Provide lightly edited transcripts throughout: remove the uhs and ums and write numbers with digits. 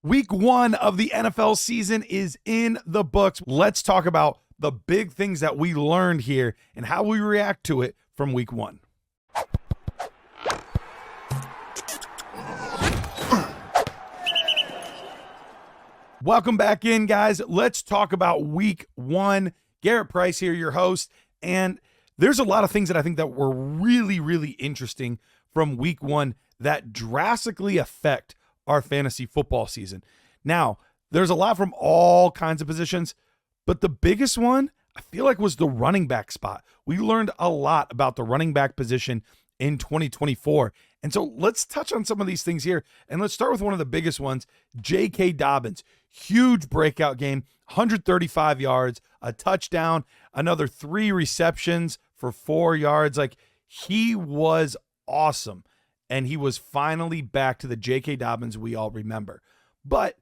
Week 1 of the NFL season is in the books. Let's talk about the big things that we learned here and how we react to it from week 1. Welcome back in, guys. Let's talk about week 1. Garrett Price here, your host. And there's a lot of things that I think that were really, really interesting from week 1 that drastically affect our fantasy football season. Now, there's a lot from all kinds of positions, but the biggest one I feel like was the running back spot. We learned a lot about the running back position in 2024. And so let's touch on some of these things here. And let's start with one of the biggest ones, JK Dobbins. Huge breakout game, 135 yards, a touchdown, another 3 receptions for 4 yards. Like, he was awesome. And he was finally back to the JK Dobbins we all remember. But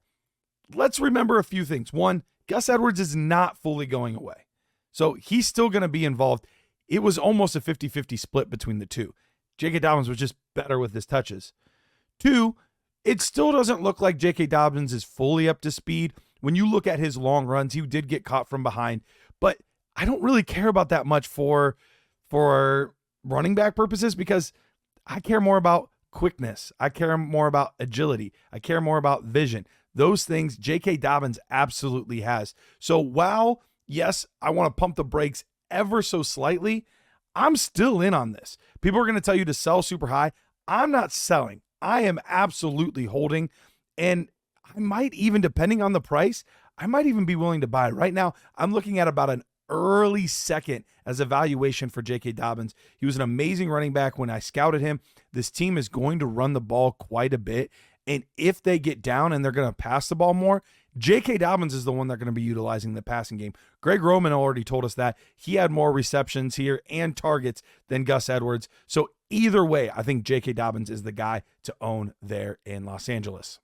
let's remember a few things. One, Gus Edwards is not fully going away. So he's still going to be involved. It was almost a 50-50 split between the two. JK Dobbins was just better with his touches. 2, it still doesn't look like JK Dobbins is fully up to speed. When you look at his long runs, he did get caught from behind. But I don't really care about that much for running back purposes, because I care more about quickness. I care more about agility. I care more about vision. Those things J.K. Dobbins absolutely has. So while, yes, I want to pump the brakes ever so slightly, I'm still in on this. People are going to tell you to sell super high. I'm not selling. I am absolutely holding. And I might even, depending on the price, I might even be willing to buy. Right now, I'm looking at about an early second as a valuation for J.K. Dobbins. He was an amazing running back when I scouted him. This team is going to run the ball quite a bit. And if they get down and they're going to pass the ball more, J.K. Dobbins is the one they're going to be utilizing the passing game. Greg Roman already told us that. He had more receptions here and targets than Gus Edwards. So either way, I think J.K. Dobbins is the guy to own there in Los Angeles.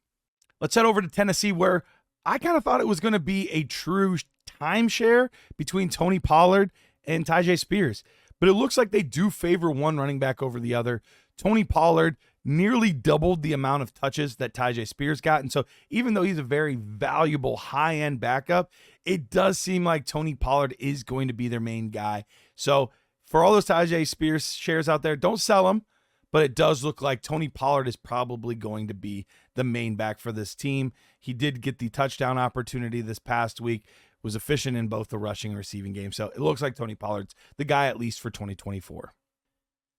Let's head over to Tennessee, where I kind of thought it was going to be a true timeshare between Tony Pollard and Tyjae Spears. But it looks like they do favor one running back over the other. Tony Pollard nearly doubled the amount of touches that Tyjae Spears got. And so even though he's a very valuable high-end backup, it does seem like Tony Pollard is going to be their main guy. So for all those Tyjae Spears shares out there, don't sell them. But it does look like Tony Pollard is probably going to be the main back for this team. He did get the touchdown opportunity this past week, was efficient in both the rushing and receiving game. So it looks like Tony Pollard's the guy, at least for 2024.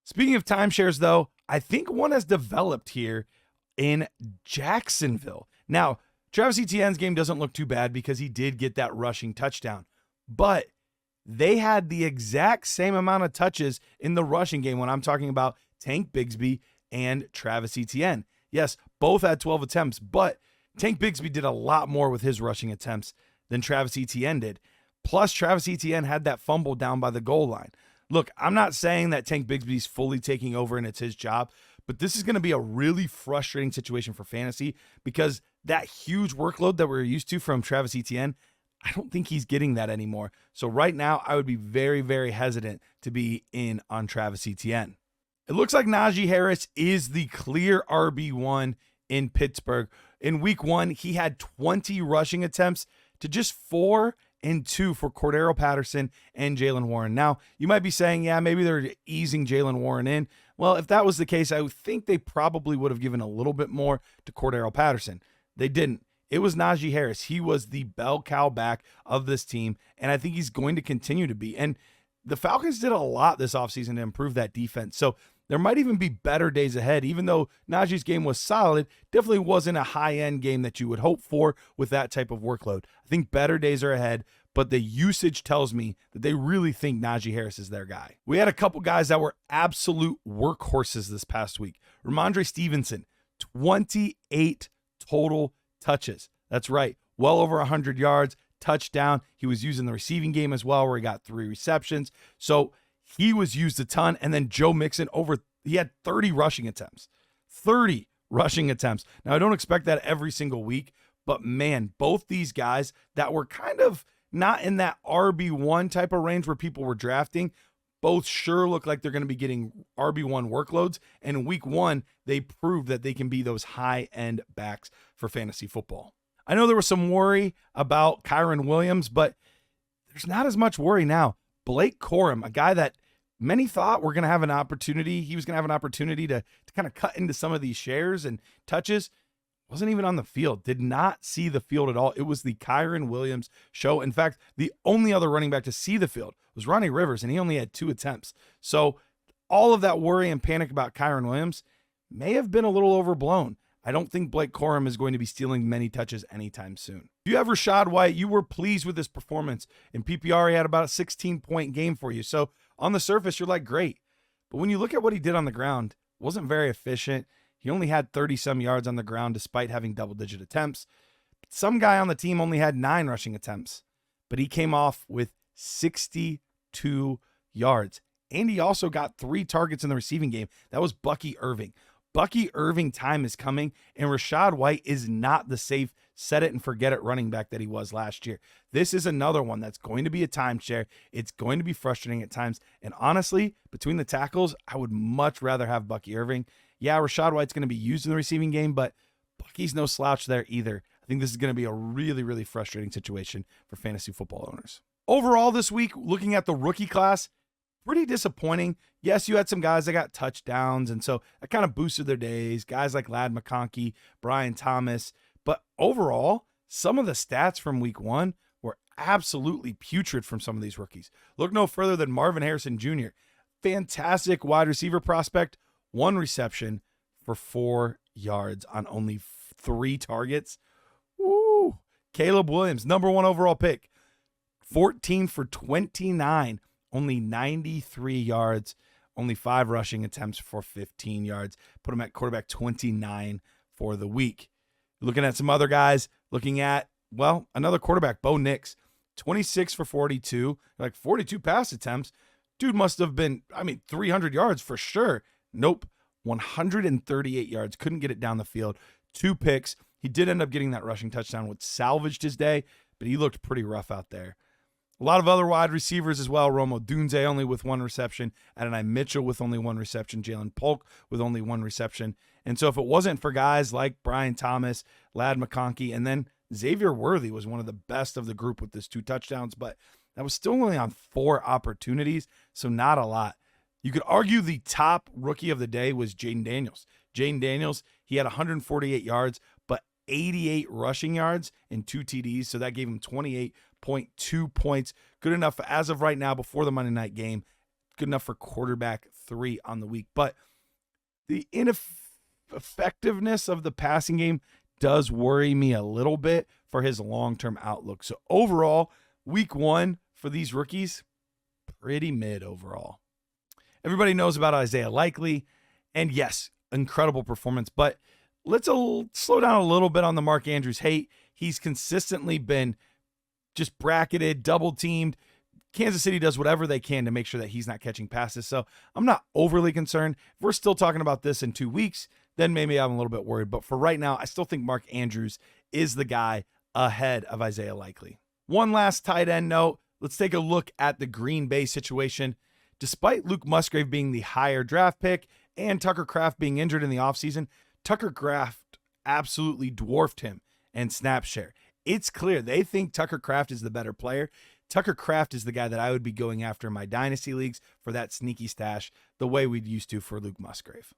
Speaking of timeshares, though, I think one has developed here in Jacksonville. Now, Travis Etienne's game doesn't look too bad because he did get that rushing touchdown. But they had the exact same amount of touches in the rushing game when I'm talking about Tank Bigsby and Travis Etienne. Yes, both had 12 attempts, but Tank Bigsby did a lot more with his rushing attempts than Travis Etienne did. Plus, Travis Etienne had that fumble down by the goal line. Look, I'm not saying that Tank Bigsby's fully taking over and it's his job, but this is going to be a really frustrating situation for fantasy because that huge workload that we're used to from Travis Etienne, I don't think he's getting that anymore. So right now, I would be very, very hesitant to be in on Travis Etienne. It looks like Najee Harris is the clear RB1 in Pittsburgh. In week 1, he had 20 rushing attempts to just 4 and 2 for Cordero Patterson and Jaylen Warren. Now, you might be saying, yeah, maybe they're easing Jaylen Warren in. Well, if that was the case, I would think they probably would have given a little bit more to Cordero Patterson. They didn't. It was Najee Harris. He was the bell cow back of this team, and I think he's going to continue to be. And the Falcons did a lot this offseason to improve that defense. So there might even be better days ahead, even though Najee's game was solid, definitely wasn't a high-end game that you would hope for with that type of workload. I think better days are ahead, but the usage tells me that they really think Najee Harris is their guy. We had a couple guys that were absolute workhorses this past week. Rhamondre Stevenson, 28 total touches. That's right, well over 100 yards, touchdown. He was using the receiving game as well, where he got 3 receptions. So he was used a ton. And then Joe Mixon, he had 30 rushing attempts. 30 rushing attempts. Now, I don't expect that every single week, but man, both these guys that were kind of not in that RB1 type of range where people were drafting, Both sure look like they're going to be getting RB1 workloads. And in week 1, they proved that they can be those high-end backs for fantasy football. I know there was some worry about Kyren Williams, but there's not as much worry now. Blake Corum, a guy that many thought were going to have an opportunity. He was going to have an opportunity to kind of cut into some of these shares and touches. Wasn't even on the field. Did not see the field at all. It was the Kyren Williams show. In fact, the only other running back to see the field was Ronnie Rivers, and he only had 2 attempts. So all of that worry and panic about Kyren Williams may have been a little overblown. I don't think Blake Corum is going to be stealing many touches anytime soon. If you have Rashad White, you were pleased with his performance. In PPR, he had about a 16-point game for you. So on the surface, you're like, great. But when you look at what he did on the ground, wasn't very efficient. He only had 30-some yards on the ground despite having double-digit attempts. Some guy on the team only had 9 rushing attempts, but he came off with 62 yards. And he also got 3 targets in the receiving game. That was Bucky Irving. Bucky Irving time is coming, and Rashad White is not the safe set-it-and-forget-it running back that he was last year. This is another one that's going to be a timeshare. It's going to be frustrating at times. And honestly, between the tackles, I would much rather have Bucky Irving. Yeah, Rashad White's going to be used in the receiving game, but Bucky's no slouch there either. I think this is going to be a really, really frustrating situation for fantasy football owners. Overall this week, looking at the rookie class, pretty disappointing. Yes, you had some guys that got touchdowns, and so that kind of boosted their days. Guys like Ladd McConkey, Brian Thomas. But overall, some of the stats from week 1 were absolutely putrid from some of these rookies. Look no further than Marvin Harrison Jr. Fantastic wide receiver prospect. 1 reception for 4 yards on only 3 targets. Woo! Caleb Williams, number 1 overall pick. 14 for 29. Only 93 yards, only 5 rushing attempts for 15 yards. Put him at quarterback 29 for the week. Looking at some other guys, looking at, well, another quarterback, Bo Nix, 26 for 42, like 42 pass attempts. Dude must have been, 300 yards for sure. Nope, 138 yards. Couldn't get it down the field. 2 picks. He did end up getting that rushing touchdown, which salvaged his day, but he looked pretty rough out there. A lot of other wide receivers as well. Rome Odunze only with 1 reception. Adonai Mitchell with only 1 reception. Jalen Polk with only 1 reception. And so if it wasn't for guys like Brian Thomas, Ladd McConkey, and then Xavier Worthy was one of the best of the group with his 2 touchdowns, but that was still only on 4 opportunities, so not a lot. You could argue the top rookie of the day was Jaden Daniels. Jaden Daniels, he had 148 yards, but 88 rushing yards and 2 TDs, so that gave him 28.2 points. Good enough as of right now before the Monday night game. Good enough for quarterback 3 on the week. But the ineffectiveness of the passing game does worry me a little bit for his long-term outlook. So overall, week 1 for these rookies, pretty mid overall. Everybody knows about Isaiah Likely, and yes, incredible performance, but let's slow down a little bit on the Mark Andrews hate. He's consistently been just bracketed, double-teamed. Kansas City does whatever they can to make sure that he's not catching passes, so I'm not overly concerned. If we're still talking about this in 2 weeks, then maybe I'm a little bit worried. But for right now, I still think Mark Andrews is the guy ahead of Isaiah Likely. One last tight end note. Let's take a look at the Green Bay situation. Despite Luke Musgrave being the higher draft pick and Tucker Kraft being injured in the offseason, Tucker Kraft absolutely dwarfed him in snap share. It's clear they think Tucker Kraft is the better player. Tucker Kraft is the guy that I would be going after in my Dynasty leagues for that sneaky stash, the way we'd used to for Luke Musgrave.